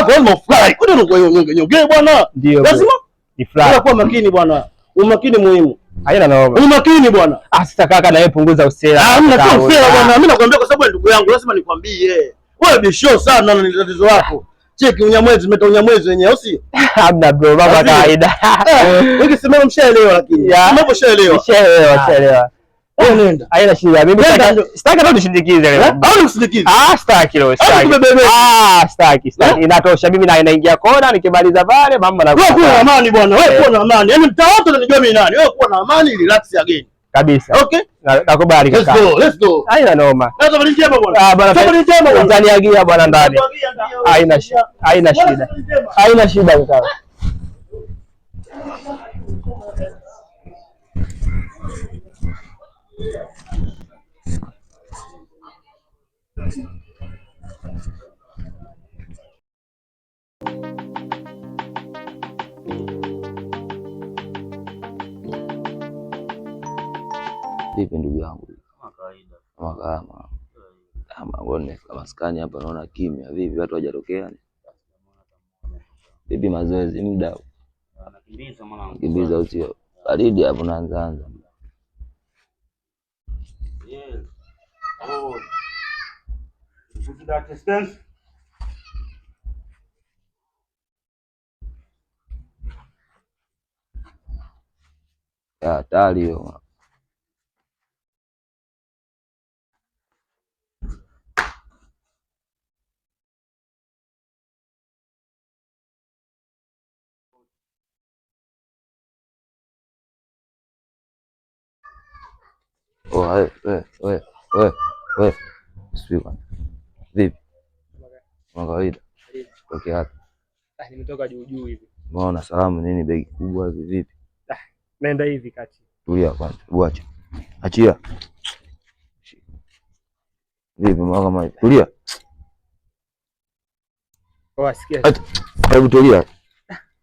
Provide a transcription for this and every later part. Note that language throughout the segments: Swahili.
lazima ufurahi. Kwa nini unaongea bwana? Lazima ni furahi. Kuwa makini bwana. Umakini muhimu. Haina naomba. Umakini bwana. Sasa kaka na wewe punguza usela. Hamna usela bwana. Mimi nakwambia kwa sababu ndugu yangu lazima nikwambie. Wewe bisho sana na tatizo lako. Cheki unyamwezi umetoa unyamwezi wenyewe au si? Hamna bro, baba kawaida. Wewe sema mshaelewa lakini. Mambo mshaelewa. Mshaelewa. Wewe nenda. Haina shida. Mimi sitaki hata tushindikize leo. Au nikusindikize? Sitaki leo, sitaki. Sitaki. Inatosha. Mimi naingia kona nikimaliza pale mama na wewe kuwa na amani bwana. Wewe kuwa na amani. Yaani mtaa wote unanijua mimi nani. Wewe kuwa na amani, relax again. Kabisa. Okay? Nakubali kaka. Let's go. Haina noma. Sasa bali njema bwana. Bwana. Sasa bali njema bwana. Utaniagia bwana ndani. Haina shida. Haina shida kaka. Vipi ndugu yangu? Kama kawaida. Kama nimefika maskani hapa naona kimya. Vipi watu hawajatokea? Vipi mazoezi muda? Nakimbiza mwanangu. Kimbiza usio. Baridi hapo naanza. Yes. Oh. Put that distance. Hatari hiyo. We. Siwa. Vipi? Kama kawaida. Okay hapa. Nimetoka juu hivi. Mbona salamu nini begi kubwa hivi vipi? Nenda hivi kati. Tulia kwanza. Uache. Achia. Vipi mama? Tulia. Sikia. Hebu tulia.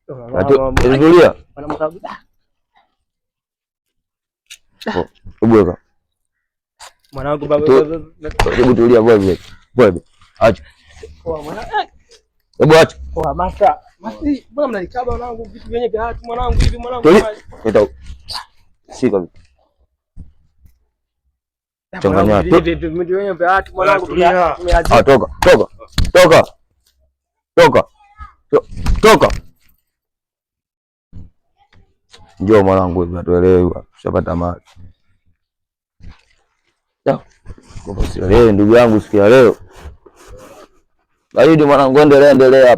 Tulia. Hebu mwanangu baba. Hebu tulia wewe. Acha. Hebu acha. Masa. Mbona mnanikaba mwanangu vitu vyenye vya watu mwanangu hivi mwanangu. Nenda. Sika. Changanya. Vitu vyenye vya watu mwanangu. Toka. Njoo mwanangu hivi atuelewe. Ushapata mali. Leo ndugu yangu sikia leo. Baridi mwanangu endelea hapo.